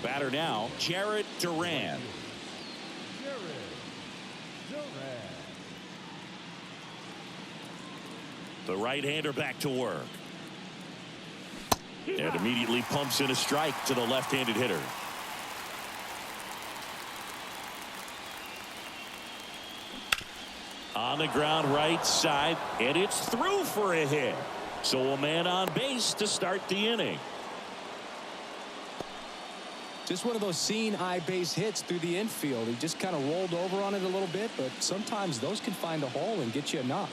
batter now, Jarred Duran. The right-hander back to work. And immediately pumps in a strike to the left-handed hitter. On the ground right side, and it's through for a hit. So a man on base to start the inning. Just one of those seeing eye base hits through the infield. He just kind of rolled over on it a little bit, but sometimes those can find a hole and get you a knock.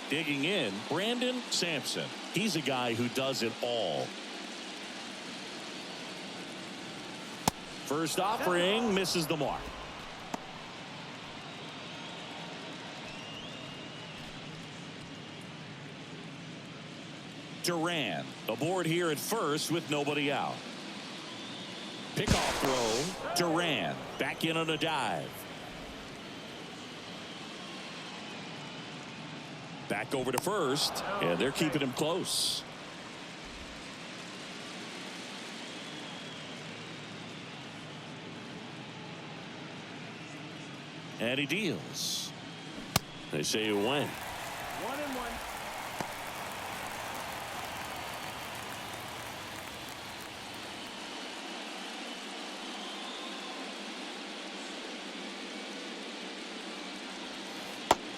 Digging in, Brandon Sampson. He's a guy who does it all. First offering misses the mark. Duran aboard here at first with nobody out. Pickoff throw. Duran back in on a dive. Back over to first, and they're keeping him close. And he deals. They say it went. 1-1.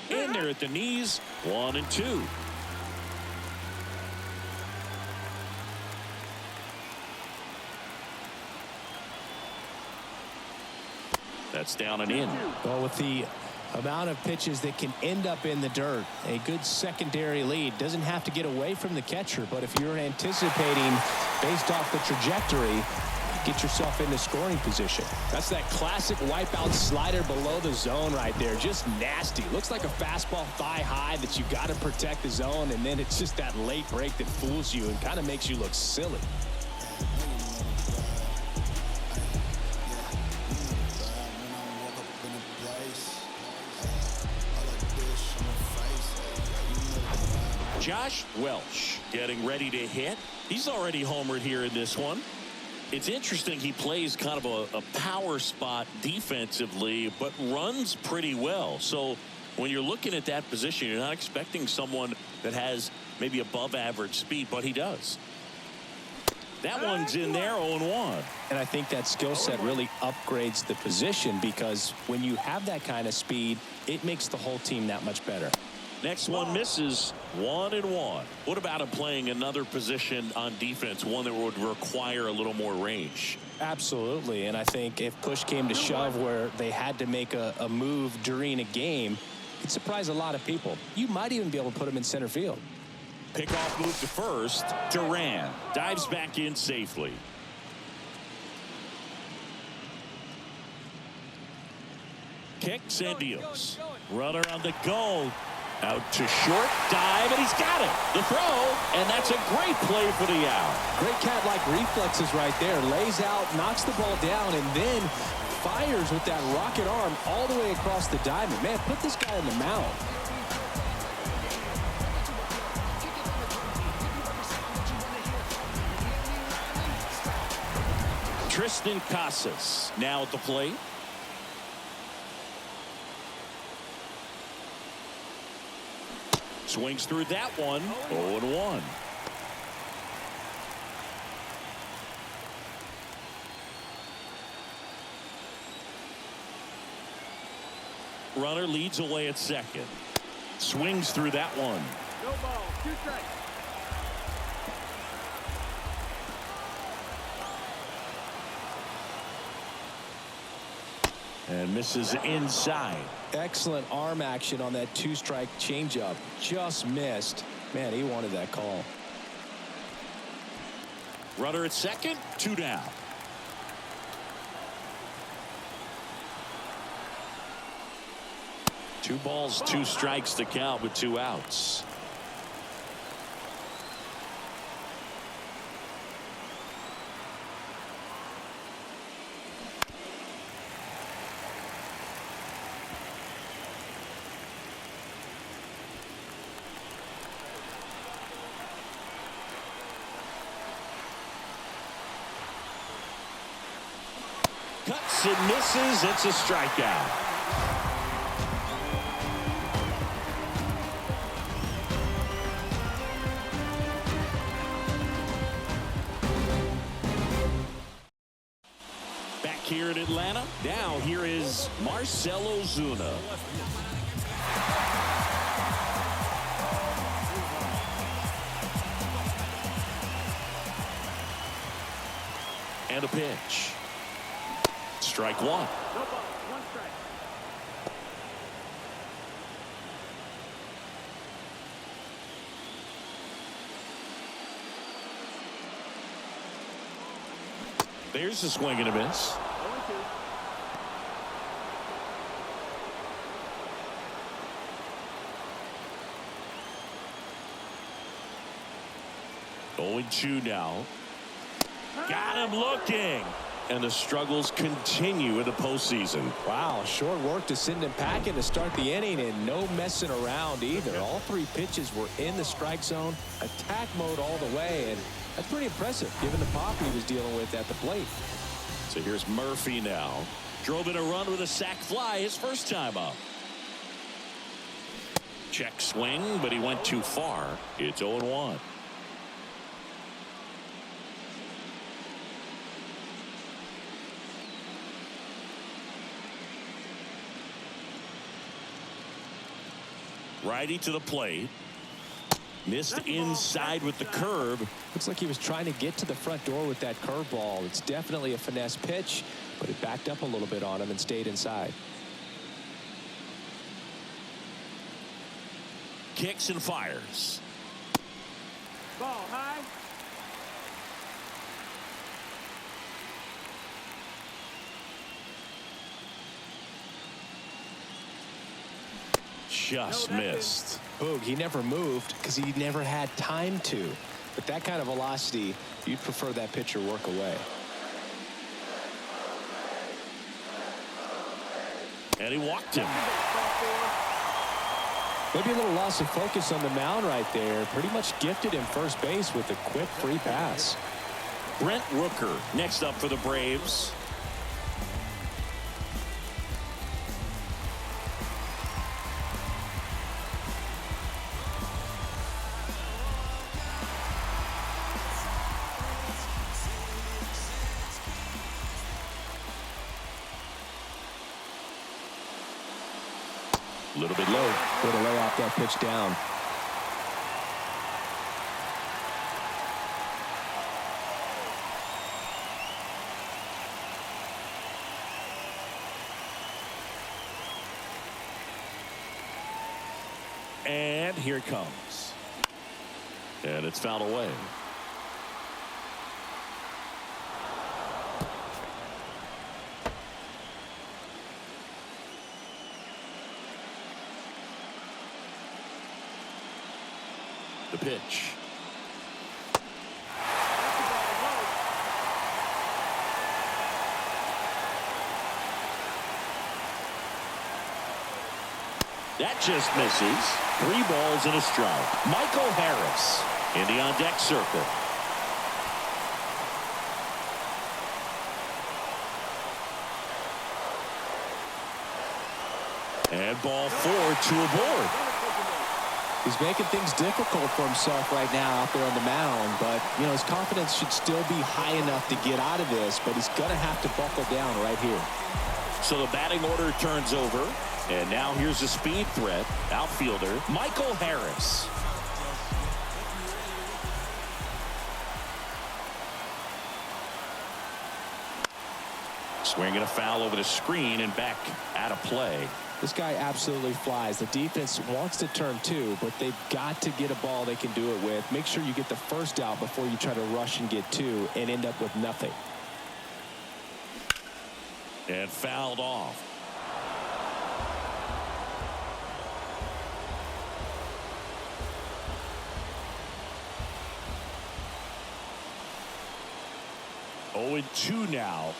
In there at the knees, 1-2. That's down and in. Well, with the amount of pitches that can end up in the dirt, a good secondary lead doesn't have to get away from the catcher, but if you're anticipating based off the trajectory, get yourself into scoring position. That's that classic wipeout slider below the zone right there. Just nasty. Looks like a fastball thigh high that you got to protect the zone, and then it's just that late break that fools you and kind of makes you look silly. Josh Welch getting ready to hit. He's already homered here in this one. It's interesting, he plays kind of a power spot defensively, but runs pretty well. So when you're looking at that position, you're not expecting someone that has maybe above average speed, but he does. That one's in there, 0-1. And I think that skill set really upgrades the position, because when you have that kind of speed, it makes the whole team that much better. Next one misses, 1-1. What about him playing another position on defense, one that would require a little more range? Absolutely, and I think if push came to shove where they had to make a move during a game, it'd surprise a lot of people. You might even be able to put him in center field. Pickoff move to first. Duran dives back in safely. Kicks and deals. Runner on the go. Out to short, dive, and he's got it. The throw, and that's a great play for the out. Great cat-like reflexes right there. Lays out, knocks the ball down, and then fires with that rocket arm all the way across the diamond. Man, put this guy in the mound. Triston Casas now at the plate. Swings through that one. 0-1. Runner leads away at second. Swings through that one. No ball, 2 strikes. And misses inside. Excellent arm action on that 2-strike changeup. Just missed. Man, he wanted that call. Runner at second, 2 down. Two balls, 2 strikes to count with 2 outs. Cuts and misses. It's a strikeout. Back here in Atlanta, now here is Marcell Ozuna. And a pitch. Strike one. No ball, one strike. There's a swing and a miss. 0-2 now. Got him looking. And the struggles continue in the postseason. Wow, short work to send him packing to start the inning, and no messing around either. All three pitches were in the strike zone, attack mode all the way, and that's pretty impressive given the pop he was dealing with at the plate. So here's Murphy now. Drove in a run with a sac fly his first time up. Check swing, but he went too far. It's 0-1. Righty to the plate. Missed inside with the curve. Looks like he was trying to get to the front door with that curveball. It's definitely a finesse pitch, but it backed up a little bit on him and stayed inside. Kicks and fires. Ball high. Just missed. Boog, he never moved because he never had time to. But that kind of velocity, you'd prefer that pitcher work away. And he walked him. Maybe a little loss of focus on the mound right there. Pretty much gifted him first base with a quick free pass. Brent Rooker next up for the Braves. A little bit low. Way to lay off that pitch down. And here it comes. And it's fouled away. The pitch. That just misses. 3 balls and a strike. Michael Harris in the on-deck circle. And ball 4, 2 aboard. He's making things difficult for himself right now out there on the mound, but you know his confidence should still be high enough to get out of this, but he's gonna have to buckle down right here. So the batting order turns over, and now here's a speed threat, outfielder Michael Harris. Swinging a foul over the screen and back out of play. This guy absolutely flies. The defense wants to turn 2, but they've got to get a ball they can do it with. Make sure you get the first out before you try to rush and get 2 and end up with nothing. And fouled off. Oh, and 2 now.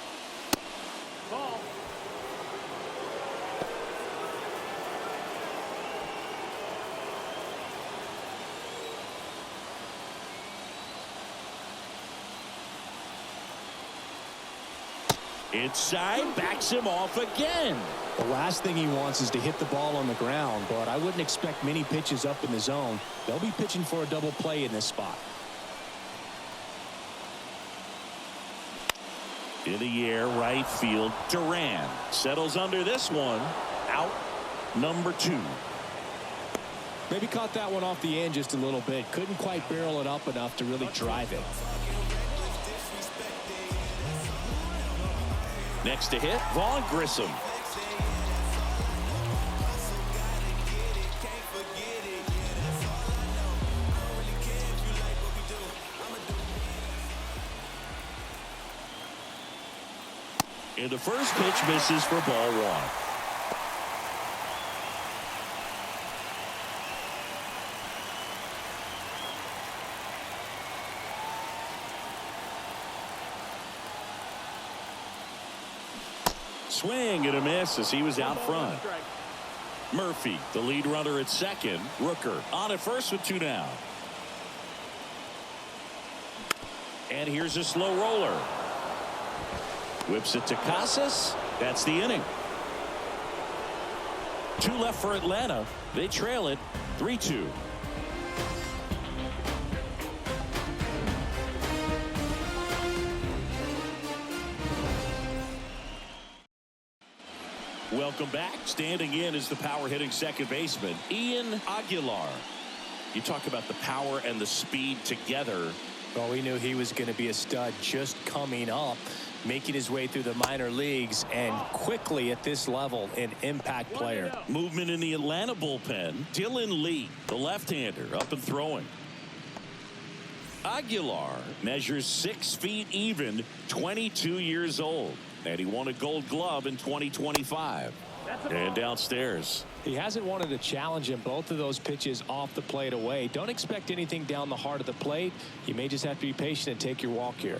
Ball. Inside, backs him off again. The last thing he wants is to hit the ball on the ground, but I wouldn't expect many pitches up in the zone. They'll be pitching for a double play in this spot. In the air, right field. Duran settles under this one. Out number 2. Maybe caught that one off the end just a little bit. Couldn't quite barrel it up enough to really drive it. Next to hit, Vaughn Grissom. And the first pitch misses for ball 1. Swing and a miss as he was out front. Murphy, the lead runner at second. Rooker on at first with 2 down. And here's a slow roller. Whips it to Casas. That's the inning. 2 left for Atlanta. They trail it 3-2. Welcome back. Standing in is the power hitting second baseman, Ian Aguilar. You talk about the power and the speed together. Well, we knew he was going to be a stud just coming up, making his way through the minor leagues, and quickly at this level, an impact player. Movement in the Atlanta bullpen. Dylan Lee, the left-hander, up and throwing. Aguilar measures 6 feet even, 22 years old. And he won a Gold Glove in 2025. And downstairs. He hasn't wanted to challenge him. Both of those pitches off the plate away. Don't expect anything down the heart of the plate. You may just have to be patient and take your walk here.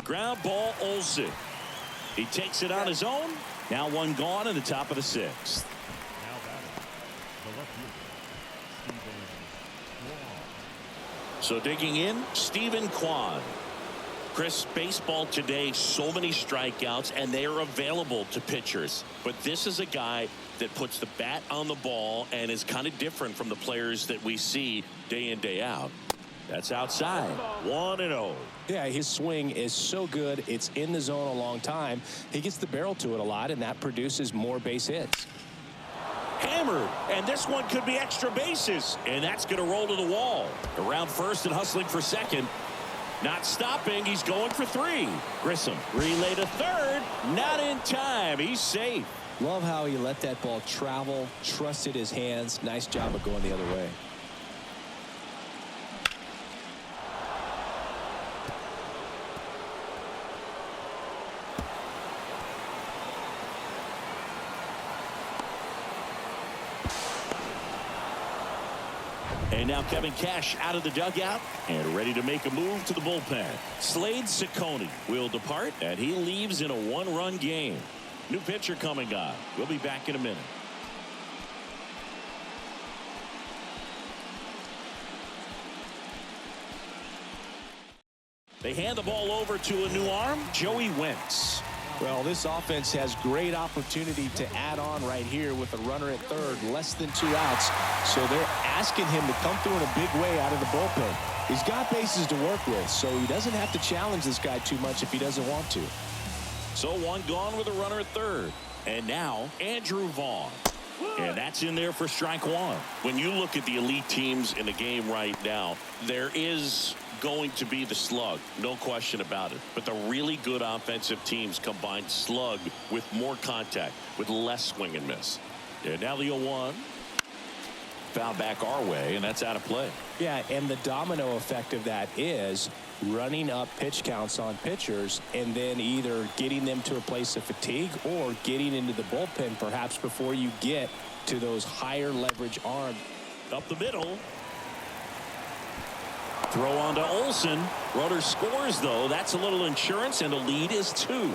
Ground ball, Olsen. He takes it on his own. Now 1 gone in the top of the 6th. So digging in, Stephen Kwan. Chris, baseball today, so many strikeouts, and they are available to pitchers. But this is a guy that puts the bat on the ball and is kind of different from the players that we see day in, day out. That's outside. 1-0. Yeah, his swing is so good. It's in the zone a long time. He gets the barrel to it a lot, and that produces more base hits. Hammered, and this one could be extra bases, and that's going to roll to the wall. Around first and hustling for second. Not stopping. He's going for 3. Grissom relay to third. Not in time. He's safe. Love how he let that ball travel, trusted his hands. Nice job of going the other way. And now Kevin Cash out of the dugout and ready to make a move to the bullpen. Slade Ciccone will depart, and he leaves in a 1-run game. New pitcher coming on. We'll be back in a minute. They hand the ball over to a new arm, Joey Wentz. Well, this offense has great opportunity to add on right here with a runner at third, less than 2 outs. So they're asking him to come through in a big way out of the bullpen. He's got bases to work with, so he doesn't have to challenge this guy too much if he doesn't want to. So 1 gone with a runner at third. And now Andrew Vaughn. And that's in there for strike 1. When you look at the elite teams in the game right now, there is going to be the slug, no question about it. But the really good offensive teams combine slug with more contact, with less swing and miss. And now the 0-1. Foul back our way, and that's out of play. Yeah, and the domino effect of that is running up pitch counts on pitchers and then either getting them to a place of fatigue or getting into the bullpen perhaps before you get to those higher leverage arms. Up the middle. Throw on to Olsen. Roeder scores, though. That's a little insurance, and the lead is 2.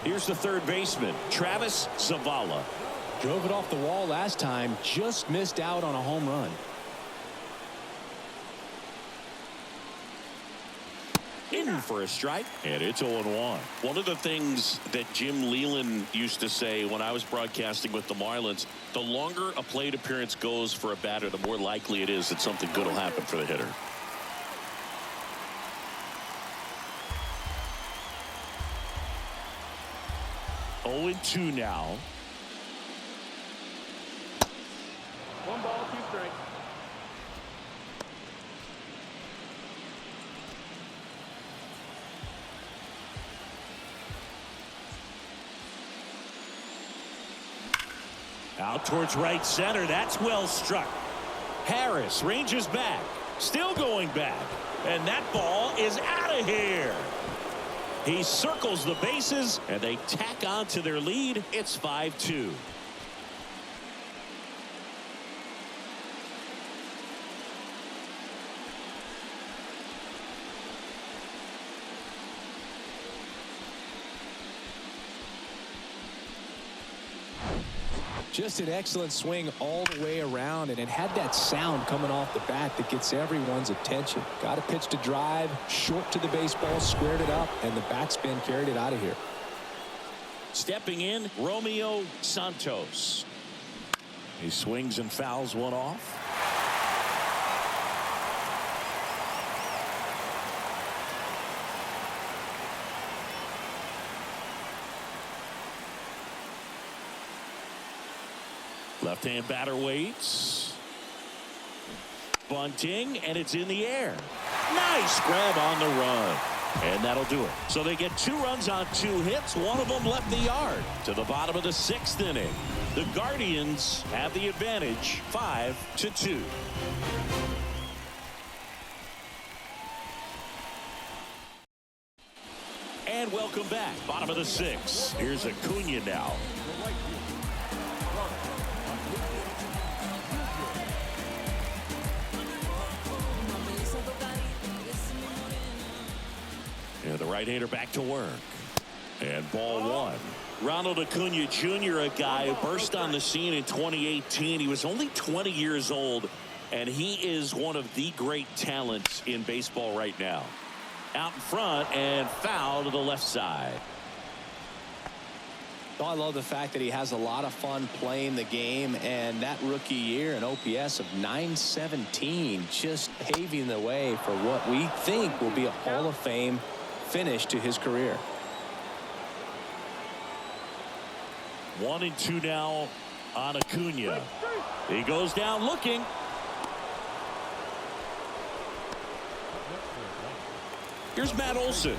Here's the third baseman, Travis Zavala. Drove it off the wall last time, just missed out on a home run. in for a strike, and it's 0-1. One of the things that Jim Leyland used to say when I was broadcasting with the Marlins, the longer a plate appearance goes for a batter, the more likely it is that something good will happen for the hitter. Oh, 2 now. 1 ball, 2 strikes. Out towards right center. That's well struck. Harris ranges back. Still going back. And that ball is out of here. He circles the bases, and they tack on to their lead. It's 5-2. Just an excellent swing all the way around, and it had that sound coming off the bat that gets everyone's attention. Got a pitch to drive, short to the baseball, squared it up, and the backspin carried it out of here. Stepping in, Romeo Santos. He swings and fouls one off. Left-hand batter waits. Bunting, and it's in the air. Nice grab on the run. And that'll do it. So they get 2 runs on 2 hits. One of them left the yard. To the bottom of the 6th inning. The Guardians have the advantage, 5-2. And welcome back. Bottom of the 6th. Here's Acuna now. And the right-hander back to work. And ball 1. Ronald Acuna Jr., a guy who burst on the scene in 2018. He was only 20 years old, and he is one of the great talents in baseball right now. Out in front and foul to the left side. Oh, I love the fact that he has a lot of fun playing the game, and that rookie year, an OPS of .917, just paving the way for what we think will be a Hall of Fame finish to his career. 1-2 now on Acuna. He goes down looking. Here's Matt Olson.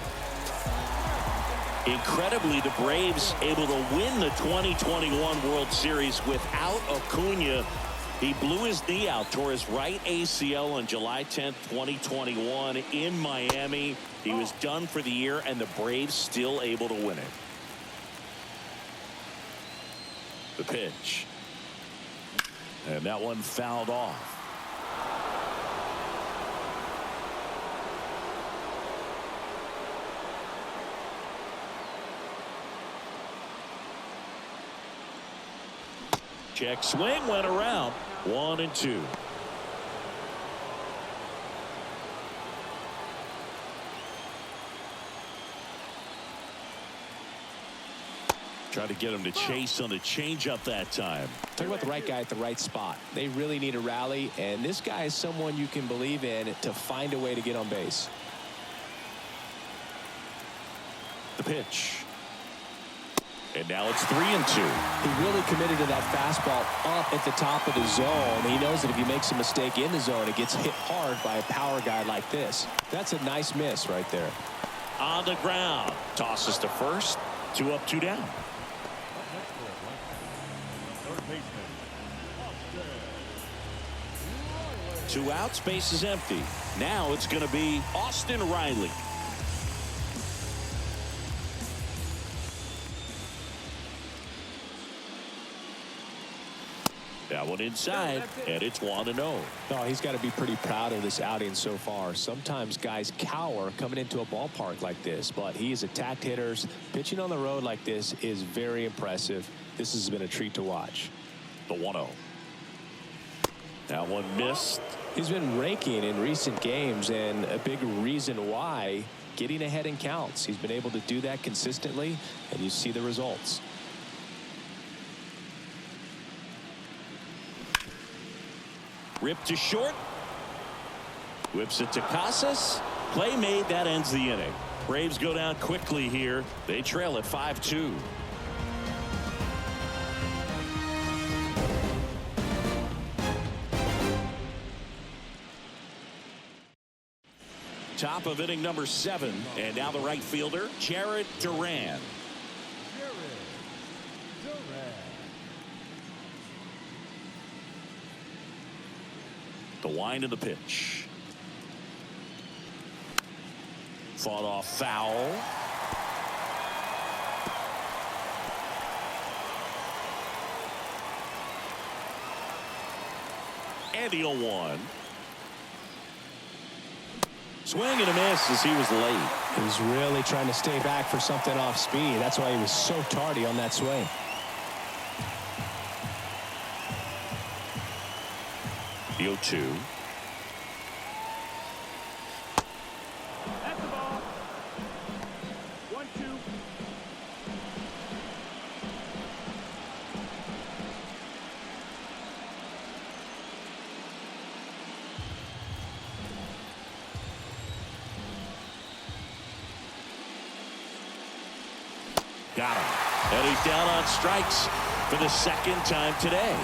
Incredibly, the Braves able to win the 2021 World Series without Acuna. He blew his knee out, tore his right ACL on July 10th, 2021 in Miami. He was done for the year, and the Braves still able to win it. The pitch. And that one fouled off. Check swing, went around. 1-2. Try to get him to chase on the changeup that time. Talk about the right guy at the right spot. They really need a rally, and this guy is someone you can believe in to find a way to get on base. The pitch. And now it's 3-2. He really committed to that fastball up at the top of the zone. He knows that if he makes a mistake in the zone, it gets hit hard by a power guy like this. That's a nice miss right there. On the ground. Tosses to first. 2 up, 2 down. 2 outs, base is empty. Now it's going to be Austin Riley. That one inside, and it's 1-0. Oh, he's got to be pretty proud of this outing so far. Sometimes guys cower coming into a ballpark like this, but he's attacked hitters. Pitching on the road like this is very impressive. This has been a treat to watch. The 1-0. That one missed. He's been raking in recent games, and a big reason why, getting ahead in counts. He's been able to do that consistently, and you see the results. Ripped to short. Whips it to Casas. Play made. That ends the inning. Braves go down quickly here. They trail at 5-2. Top of inning number 7. And now the right fielder, Jarred Duran. The wind of the pitch. Fought off foul. And the 0-1. Swing and a miss as he was late. He was really trying to stay back for something off speed. That's why he was so tardy on that swing. The 0-2. That's the ball. 1-2. Got him. And he's down on strikes for the second time today.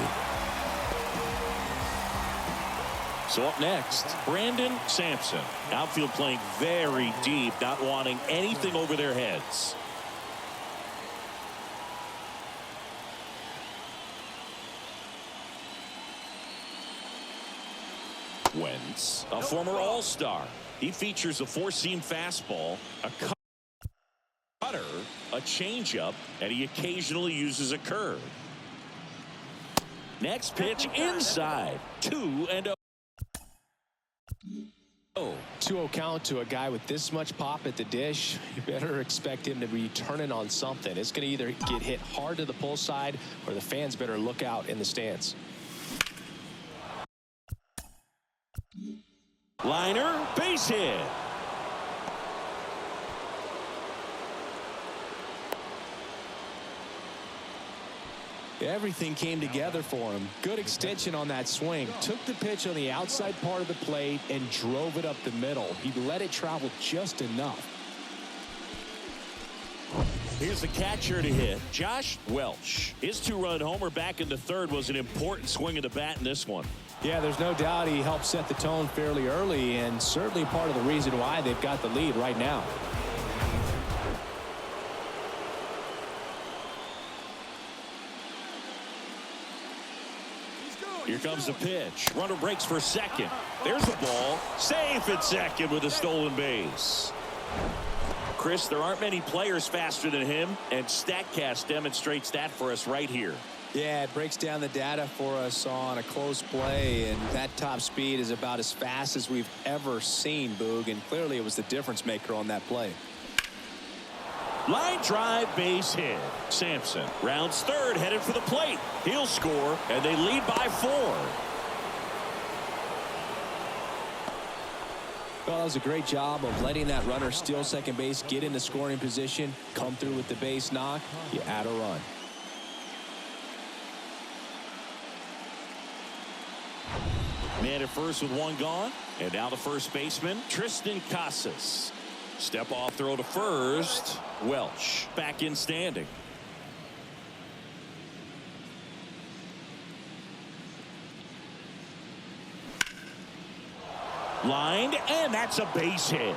So up next, Brandon Sampson. Outfield playing very deep, not wanting anything over their heads. Wentz, a former All-Star. He features a four-seam fastball, a cutter, a changeup, and he occasionally uses a curve. Next pitch inside. 2-0. 2-0 count to a guy with this much pop at the dish. You better expect him to be turning on something. It's going to either get hit hard to the pull side, or the fans better look out in the stands. Liner, base hit. Everything came together for him. Good extension on that swing. Took the pitch on the outside part of the plate and drove it up the middle. He let it travel just enough. Here's the catcher to hit, Josh Welch. His two-run homer back in the third was an important swing of the bat in this one. Yeah, there's no doubt he helped set the tone fairly early, and certainly part of the reason why they've got the lead right now. Here comes the pitch. Runner breaks for second. There's the ball. Safe at second with a stolen base. Chris, there aren't many players faster than him, and StatCast demonstrates that for us right here. Yeah, it breaks down the data for us on a close play, and that top speed is about as fast as we've ever seen, Boog, and clearly it was the difference maker on that play. Line drive, base hit. Sampson rounds third, headed for the plate. He'll score, and they lead by 4. Well, that was a great job of letting that runner steal second base, get into scoring position, come through with the base knock. You add a run. Man at first with one gone, and now the first baseman, Triston Casas. Step off throw to first. Welch back in standing. Lined, and that's a base hit.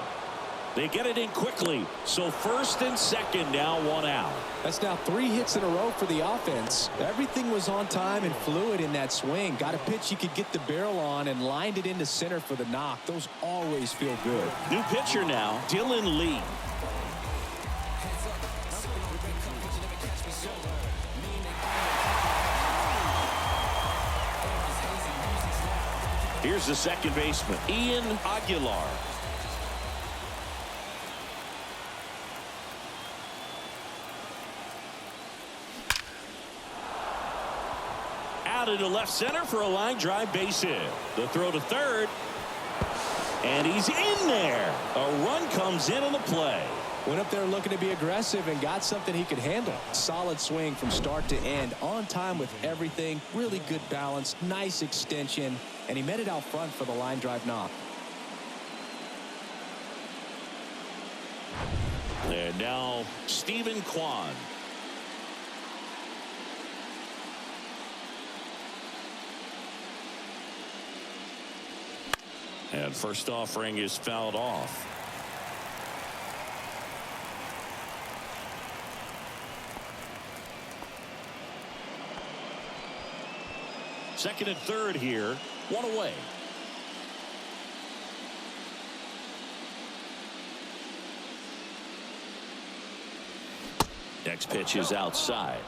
They get it in quickly. So first and second, now 1 out. That's now 3 hits in a row for the offense. Everything was on time and fluid in that swing. Got a pitch you could get the barrel on and lined it into center for the knock. Those always feel good. New pitcher now, Dylan Lee. Here's the second baseman, Ian Aguilar. Out out into left center for a line drive base hit. The throw to third. And he's in there. A run comes in on the play. Went up there looking to be aggressive and got something he could handle. Solid swing from start to end. On time with everything. Really good balance. Nice extension. And he met it out front for the line drive knock. And now Stephen Kwan. And first offering is fouled off. Second and third here. One away. Next pitch is outside.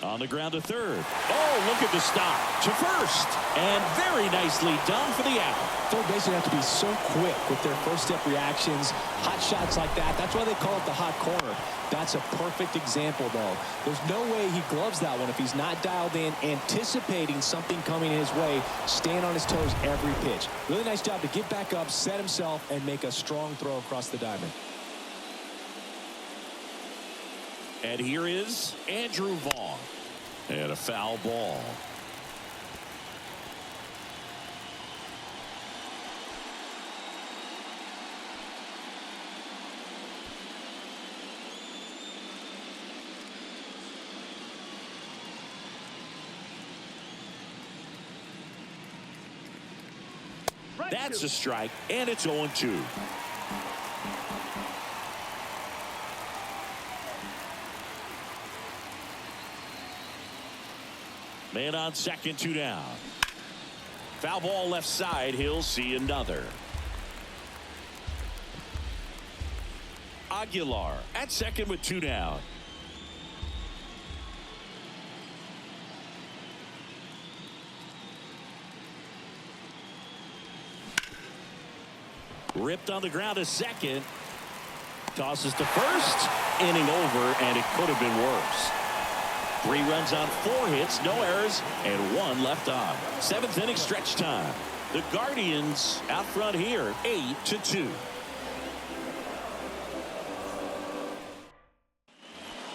On the ground to third. Oh, look at the stop to first. And very nicely done for the out. Third basemen have to be so quick with their first step reactions. Hot shots like that. That's why they call it the hot corner. That's a perfect example, though. There's no way he gloves that one if he's not dialed in, anticipating something coming his way, staying on his toes every pitch. Really nice job to get back up, set himself, and make a strong throw across the diamond. And here is Andrew Vaughn. And a foul ball. That's a strike, and it's 0-2. Man on second, 2 down. Foul ball left side. He'll see another. Aguilar at second with 2 down. Ripped on the ground to second. Tosses to first. Inning over, and it could have been worse. 3 runs on 4 hits, no errors, and 1 left on. 7th inning stretch time. The Guardians out front here, 8-2.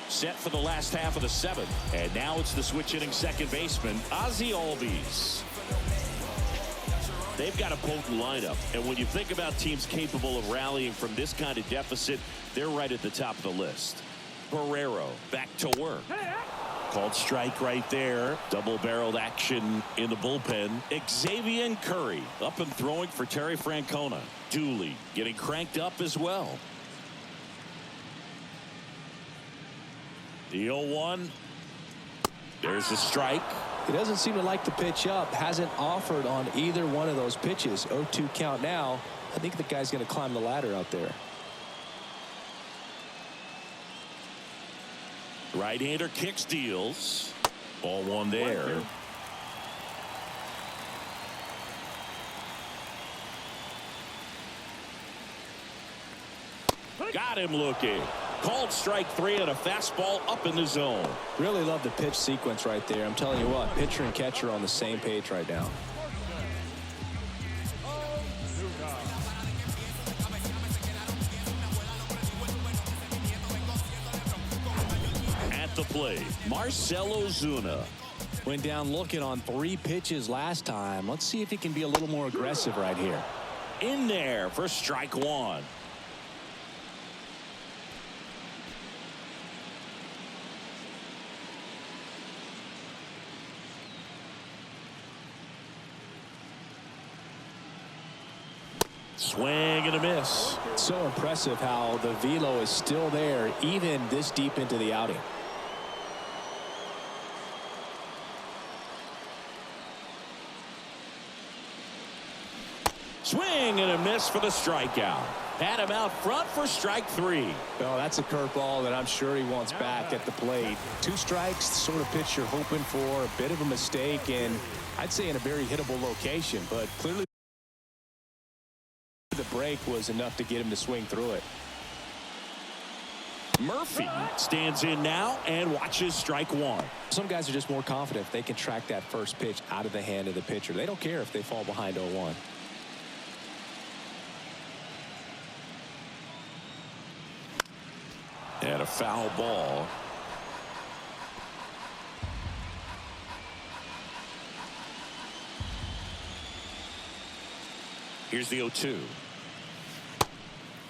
Set for the last half of the 7th, and now it's the switch hitting second baseman, Ozzie Albies. They've got a potent lineup, and when you think about teams capable of rallying from this kind of deficit, they're right at the top of the list. Barrero back to work. Called strike right there. Double-barreled action in the bullpen. Xavier Curry up and throwing for Terry Francona. Dooley getting cranked up as well. The 0-1. There's a strike. He doesn't seem to like the pitch up. Hasn't offered on either one of those pitches. 0-2 count now. I think the guy's going to climb the ladder out there. Right-hander kicks, deals. Ball 1 there. Got him looking. Called strike 3 and a fastball up in the zone. Really love the pitch sequence right there. I'm telling you what, pitcher and catcher are on the same page right now. The play, Marcell Ozuna. Went down looking on 3 pitches last time. Let's see if he can be a little more aggressive right here. In there for strike 1. Swing and a miss. So impressive how the velo is still there even this deep into the outing. Swing and a miss for the strikeout. Had him out front for strike 3. Well, that's a curveball that I'm sure he wants back at the plate. 2 strikes, the sort of pitch you're hoping for. A bit of a mistake, and I'd say in a very hittable location, but clearly the break was enough to get him to swing through it. Murphy stands in now and watches strike 1. Some guys are just more confident if they can track that first pitch out of the hand of the pitcher. They don't care if they fall behind 0-1. And a foul ball. Here's the 0-2.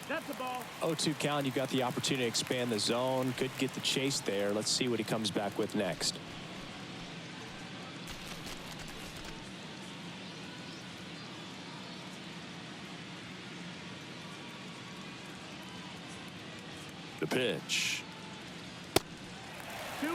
That's the ball. 0-2 count. You got the opportunity to expand the zone. Could get the chase there. Let's see what he comes back with next. The pitch. 2-2.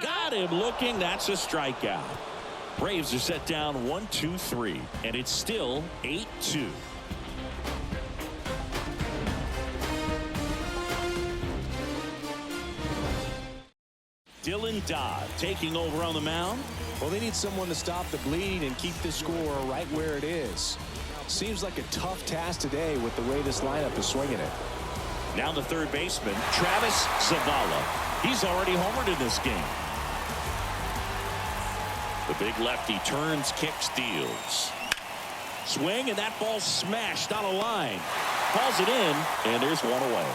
Got him looking. That's a strikeout. Braves are set down 1-2-3, and it's still 8-2. Dylan Dodd taking over on the mound. Well, they need someone to stop the bleeding and keep the score right where it is. Seems like a tough task today with the way this lineup is swinging it. Now the third baseman, Travis Zavala. He's already homered in this game. The big lefty turns, kicks, deals. Swing, and that ball smashed on a line. Calls it in, and there's one away.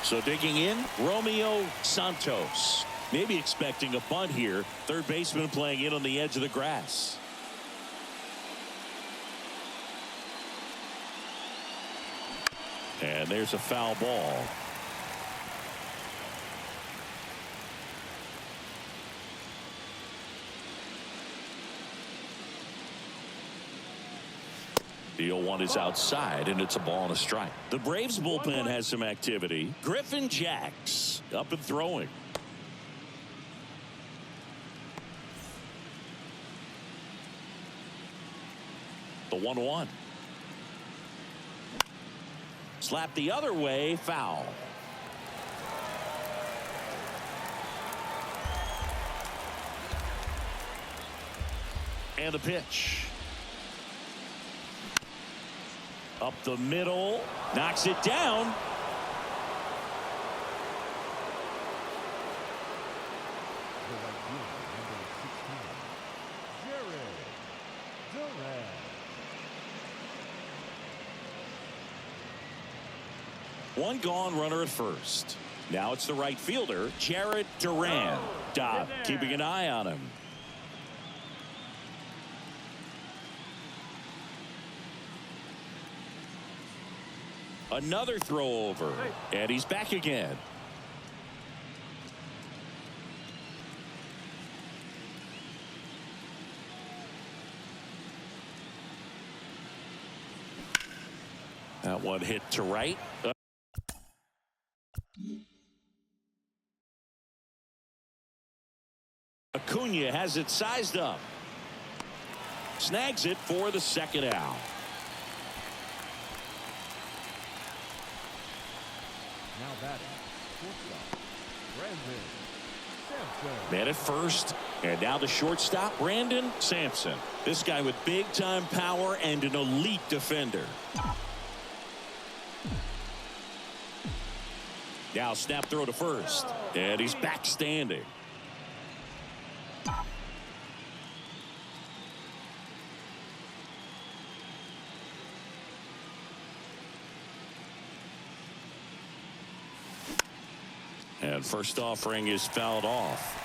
So digging in, Romeo Santos. Maybe expecting a bunt here. Third baseman playing in on the edge of the grass. And there's a foul ball. The 0-1 is outside, and it's a ball and a strike. The Braves bullpen has some activity. Griffin Jax up and throwing. The 1-1. Slap the other way, foul. And the pitch. Up the middle, knocks it down. One gone, runner at first. Now it's the right fielder, Jarred Duran. Dodd keeping an eye on him. Another throw over, and he's back again. That one hit to right. Acuna has it sized up. Snags it for the second out. Now batting, shortstop, Brandon Sampson. Man at first, and now the shortstop, Brandon Sampson. This guy with big-time power and an elite defender. Now snap throw to first, and he's back standing. And first offering is fouled off.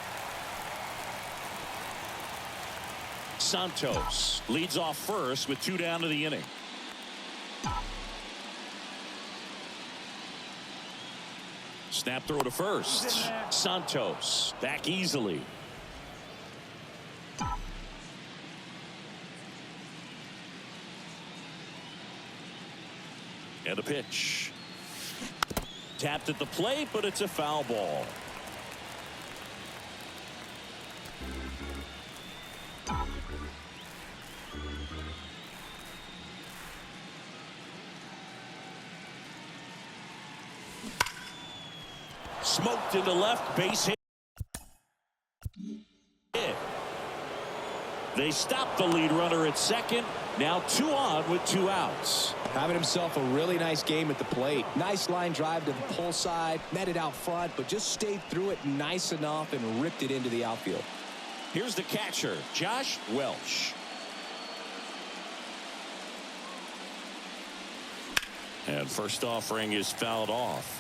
Santos leads off first with 2 down to the inning. Snap throw to first. Santos back easily. And a pitch. Tapped at the plate, but it's a foul ball. Smoked into left, base hit. They stopped the lead runner at second. Now 2 on with 2 outs. Having himself a really nice game at the plate. Nice line drive to the pull side, met it out front, but just stayed through it nice enough and ripped it into the outfield. Here's the catcher, Josh Welch. And first offering is fouled off.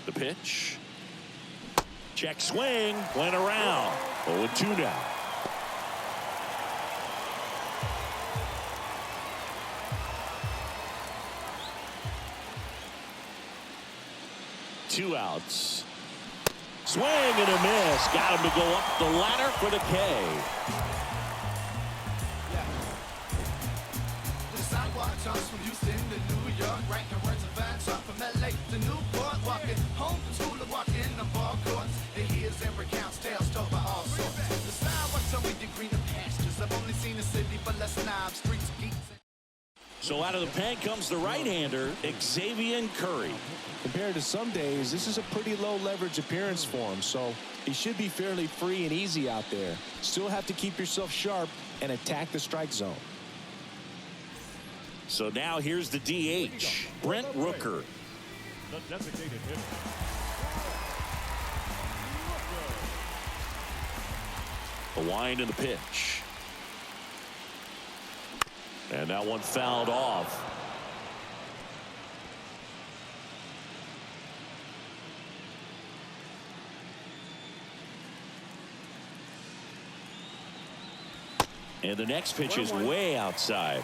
The pitch. Check swing. Went around. 0-2 now. Two outs. Swing and a miss. Got him to go up the ladder for the K. The sidewalk talks from Houston to New York, ranking words of fans off from LA to Newport, walking home from school and walking the ball courts. It hears and recounts tales told by all sorts. The sidewalk tell me the greener pastures. I've only seen the city, but less snobs, streets, geeks. So out of the pen comes the right-hander, Xzavier Curry. Compared to some days, this is a pretty low leverage appearance for him, so he should be fairly free and easy out there. Still have to keep yourself sharp and attack the strike zone. So now here's the DH, Brent Rooker. The designated hitter. The wind and the pitch. And that one fouled off. And the next pitch is way outside.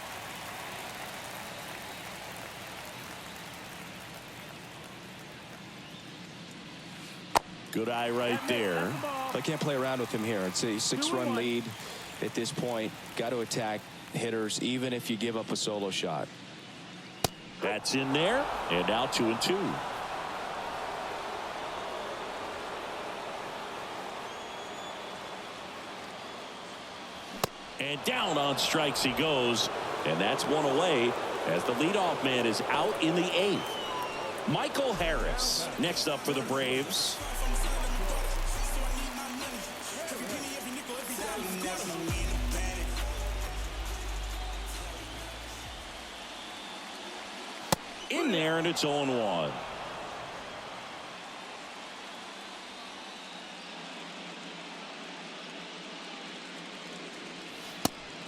Good eye right there. I can't play around with him here. It's a 6-run lead at this point. Got to attack hitters even if you give up a solo shot. That's in there, and now 2-2. And down on strikes he goes, and that's one away as the leadoff man is out in the 8th. Michael Harris next up for the Braves. In there, and it's 0-1.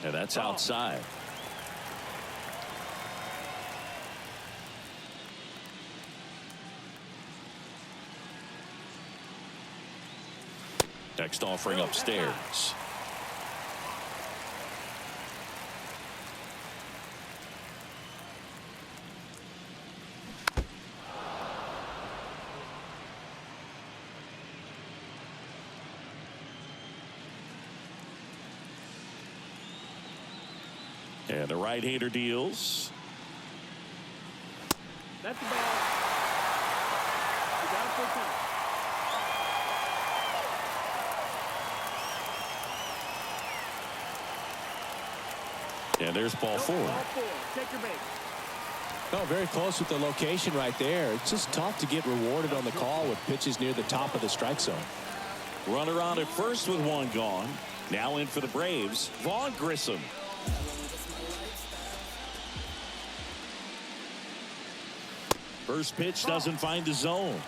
And that's outside. Next offering upstairs. And the right-hander deals. That's the ball. You got it for two. And there's ball 4. Ball 4. Take your base. Oh, very close with the location right there. It's just tough to get rewarded on the call with pitches near the top of the strike zone. Runner on at first with 1 gone. Now in for the Braves, Vaughn Grissom. First pitch doesn't find the zone.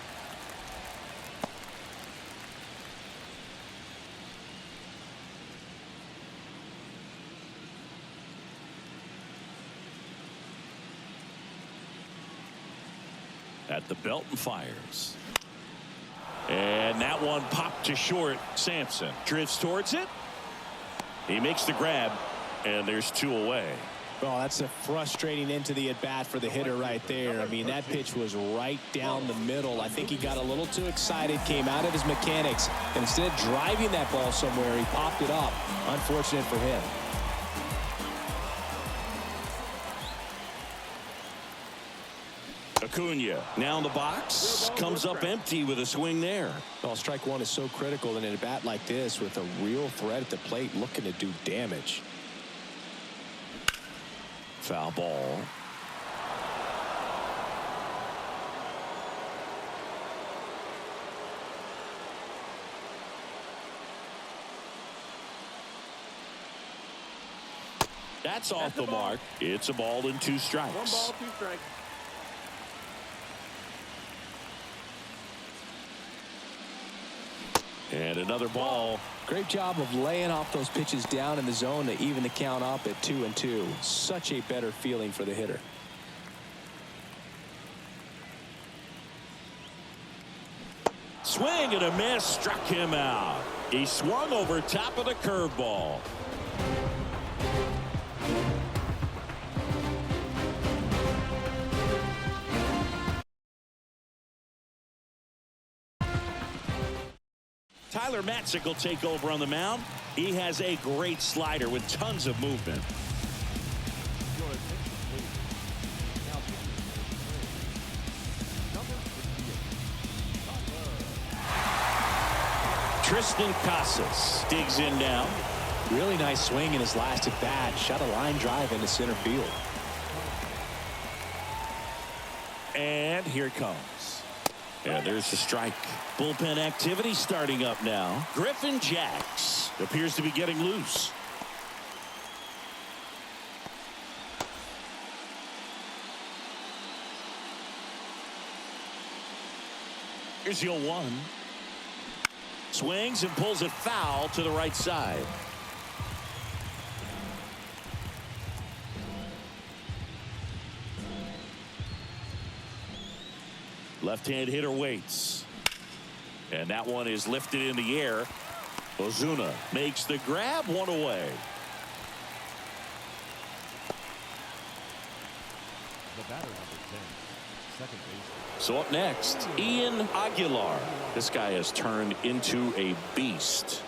At the belt and fires. And that one popped to short. Sampson drifts towards it. He makes the grab, and there's 2 away. Oh, that's a frustrating end to the at-bat for the hitter right there. I mean, that pitch was right down the middle. I think he got a little too excited, came out of his mechanics, and instead of driving that ball somewhere, he popped it up. Unfortunate for him. Acuna now in the box, comes up empty with a swing there. Well, strike one is so critical in a bat like this with a real threat at the plate looking to do damage. Foul ball. That's off the mark. It's a ball and 2 strikes. 1 ball, 2 strikes. And another ball. Great job of laying off those pitches down in the zone to even the count up at 2-2. Such a better feeling for the hitter. Swing and a miss, struck him out. He swung over top of the curveball. Tyler Matzek will take over on the mound. He has a great slider with tons of movement. Your attention, please. Now pitching number 58. Tristan Casas digs in now. Really nice swing in his last at bat. Shot a line drive into center field. And here it comes. And there's the strike. Bullpen activity starting up now. Griffin Jax appears to be getting loose. Here's the 0-1. Swings and pulls it foul to the right side. Left-hand hitter waits. And that one is lifted in the air. Ozuna makes the grab, 1 away. The batter number 10, second baseman. So up next, Ian Aguilar. This guy has turned into a beast.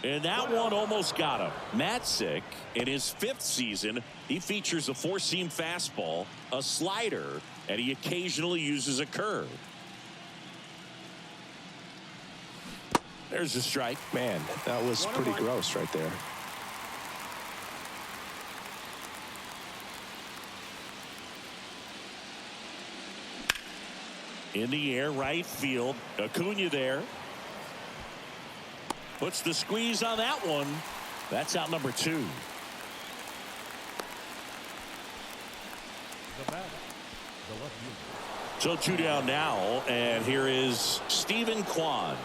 And that one almost got him. Matzek, in his 5th season, he features a 4-seam fastball, a slider, and he occasionally uses a curve. There's a strike. Man, that was pretty gross right there. In the air, right field. Acuna there. Puts the squeeze on that one. That's out number 2. The batter, the left fielder. So 2 down now, and here is Stephen Kwan.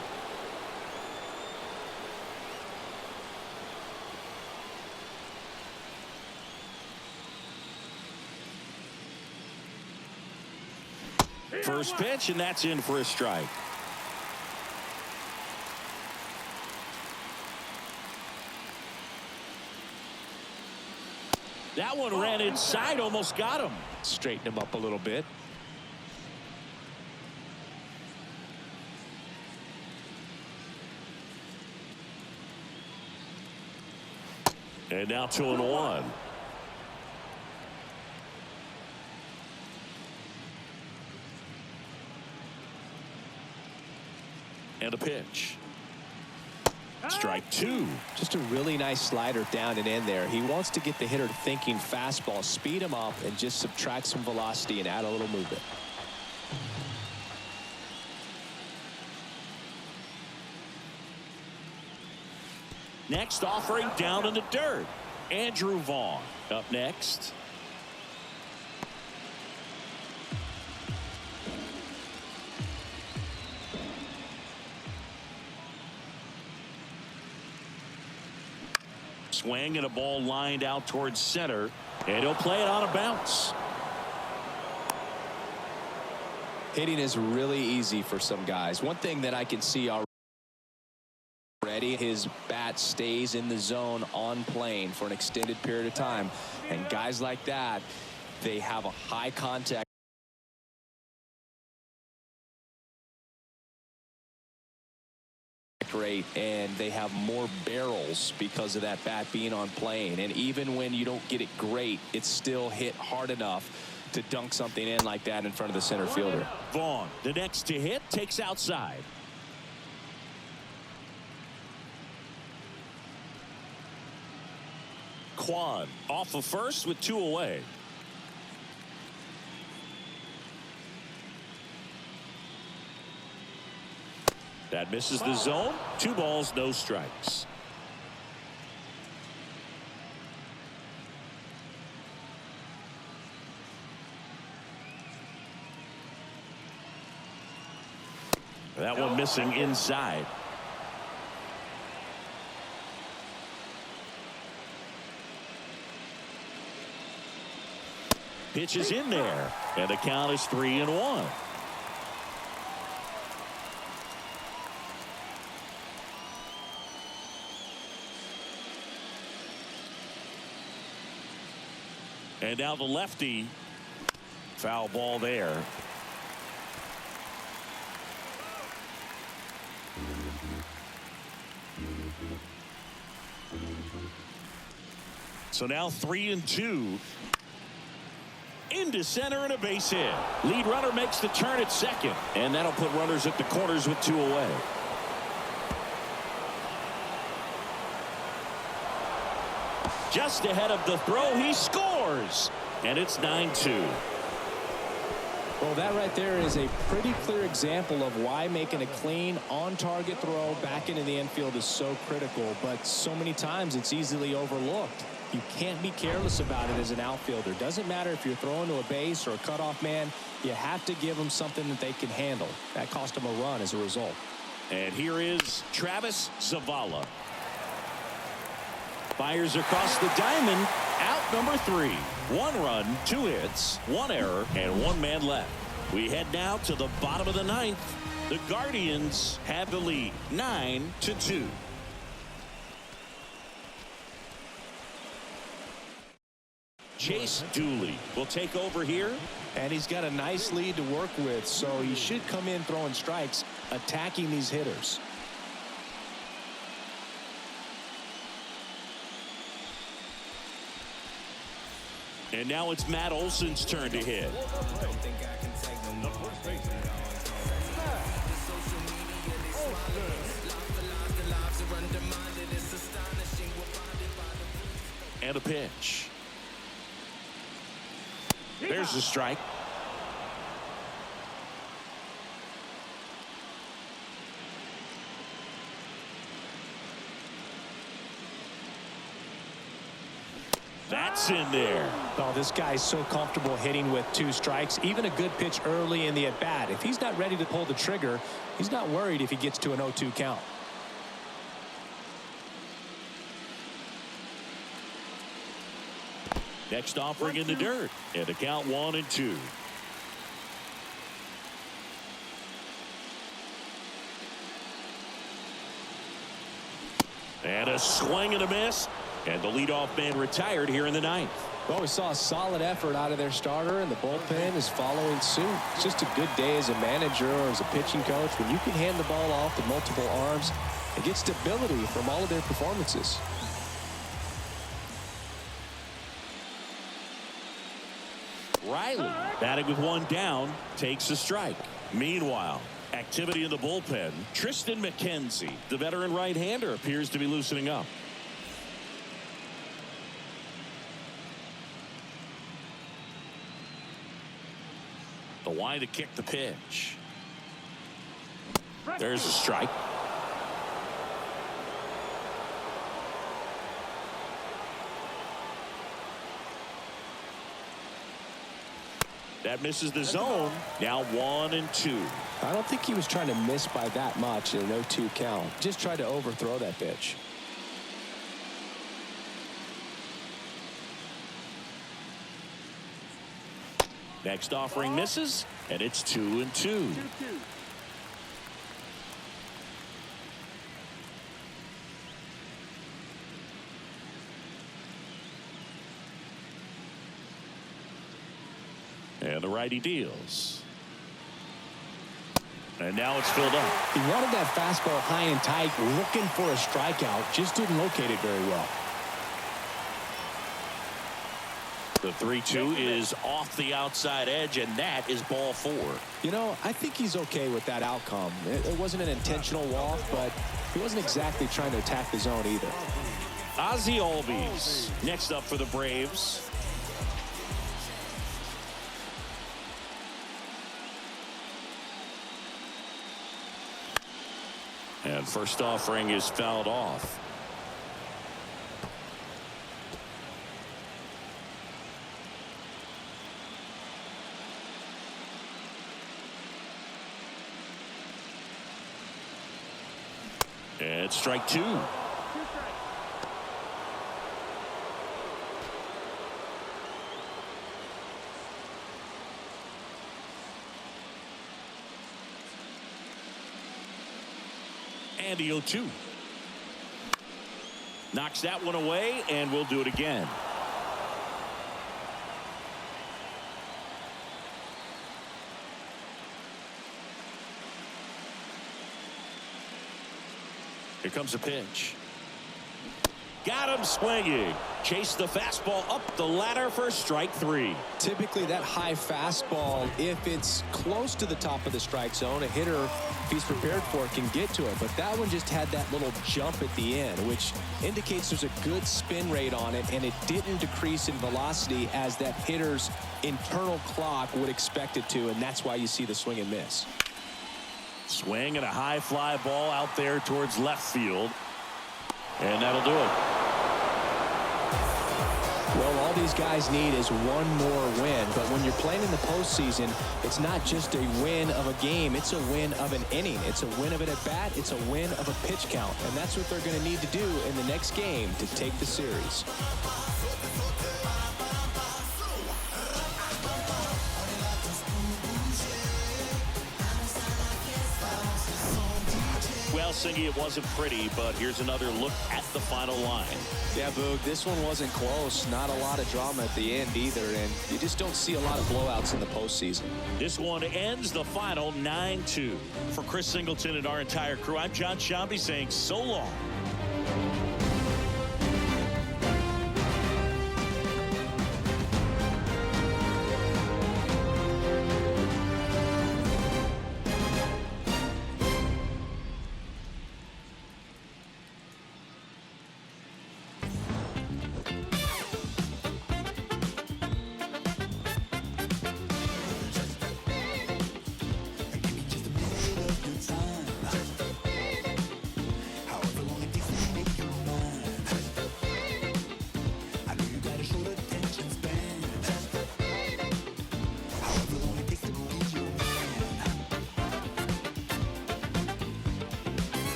First pitch, and that's in for a strike. That one ran inside, almost got him. Straighten him up a little bit. And now 2-1. And a pitch. Strike 2. Just a really nice slider down and in there. He wants to get the hitter thinking fastball, speed him up, and just subtract some velocity and add a little movement. Next offering down in the dirt. Andrew Vaughn up next. Swing and a ball lined out towards center, and he'll play it on a bounce. Hitting is really easy for some guys. One thing that I can see already, his bat stays in the zone on plane for an extended period of time. And guys like that, they have a high contact rate, and they have more barrels because of that bat being on plane. And even when you don't get it great, it's still hit hard enough to dunk something in like that in front of the center fielder. Vaughn, the next to hit, takes outside. Kwan off of first with 2 away. That misses the zone. 2 balls, no strikes. That one missing inside. Pitch is in there, and the count is 3-1. And now the lefty. Foul ball there. So now 3-2. Into center and a base hit. Lead runner makes the turn at second, and that'll put runners at the corners with 2 away. Just ahead of the throw, he scores, and it's 9-2. Well, that right there is a pretty clear example of why making a clean on-target throw back into the infield is so critical, but so many times it's easily overlooked. You can't be careless about it as an outfielder. Doesn't matter if you're throwing to a base or a cutoff man, you have to give them something that they can handle. That cost them a run as a result. And here is Travis Zavala. Fires across the diamond. Out number 3. 1 run, 2 hits, 1 error, and 1 man left. We head now to the bottom of the 9th. The Guardians have the lead, 9-2. Chase Dooley will take over here. And he's got a nice lead to work with, so he should come in throwing strikes, attacking these hitters. And now it's Matt Olson's turn to hit. And a pitch. There's the strike. That's in there. Oh, this guy's so comfortable hitting with 2 strikes. Even a good pitch early in the at-bat. If he's not ready to pull the trigger, he's not worried if he gets to an 0-2 count. Next offering in the dirt, and the count 1-2. And a swing and a miss, and the leadoff man retired here in the 9th. Well, we saw a solid effort out of their starter, and the bullpen is following suit. It's just a good day as a manager or as a pitching coach. When you can hand the ball off to multiple arms, and get stability from all of their performances. Riley, batting with 1 down, takes a strike. Meanwhile, activity in the bullpen. Triston McKenzie, the veteran right-hander, appears to be loosening up. The line to kick the pitch. There's a strike. That misses the zone. Now 1-2. I don't think he was trying to miss by that much in an 0-2 count. Just tried to overthrow that pitch. Next offering misses, And it's 2-2. 2-2. And the righty deals. And now it's filled up. He wanted that fastball high and tight, looking for a strikeout. Just didn't locate it very well. The 3-2 is off the outside edge, and that is ball 4. You know, I think he's okay with that outcome. It wasn't an intentional walk, but he wasn't exactly trying to attack the zone either. Ozzie Albies next up for the Braves. And first offering is fouled off. And strike 2. And the 0-2. Knocks that one away, and we'll do it again. Here comes a pitch. Got him swinging. Chase the fastball up the ladder for strike 3. Typically that high fastball, if it's close to the top of the strike zone, a hitter, if he's prepared for it, can get to it. But that one just had that little jump at the end, which indicates there's a good spin rate on it, and it didn't decrease in velocity as that hitter's internal clock would expect it to, and that's why you see the swing and miss. Swing and a high fly ball out there towards left field. And that'll do it. Well, all these guys need is one more win. But when you're playing in the postseason, it's not just a win of a game. It's a win of an inning. It's a win of an at-bat. It's a win of a pitch count. And that's what they're going to need to do in the next game to take the series. Well, Singy, it wasn't pretty, but here's another look at the final line. Yeah, Boog, this one wasn't close. Not a lot of drama at the end either, and you just don't see a lot of blowouts in the postseason. This one ends the final 9-2. For Chris Singleton and our entire crew, I'm John Shambi saying so long.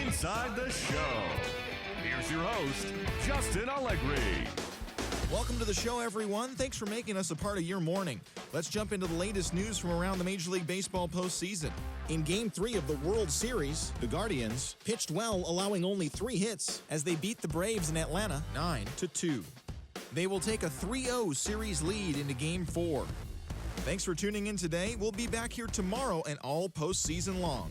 Inside the show. Here's your host, Justin Allegri. Welcome to the show, everyone. Thanks for making us a part of your morning. Let's jump into the latest news from around the Major League Baseball postseason. In Game 3 of the World Series, the Guardians pitched well, allowing only 3 hits as they beat the Braves in Atlanta 9-2. They will take a 3-0 series lead into Game 4. Thanks for tuning in today. We'll be back here tomorrow and all postseason long.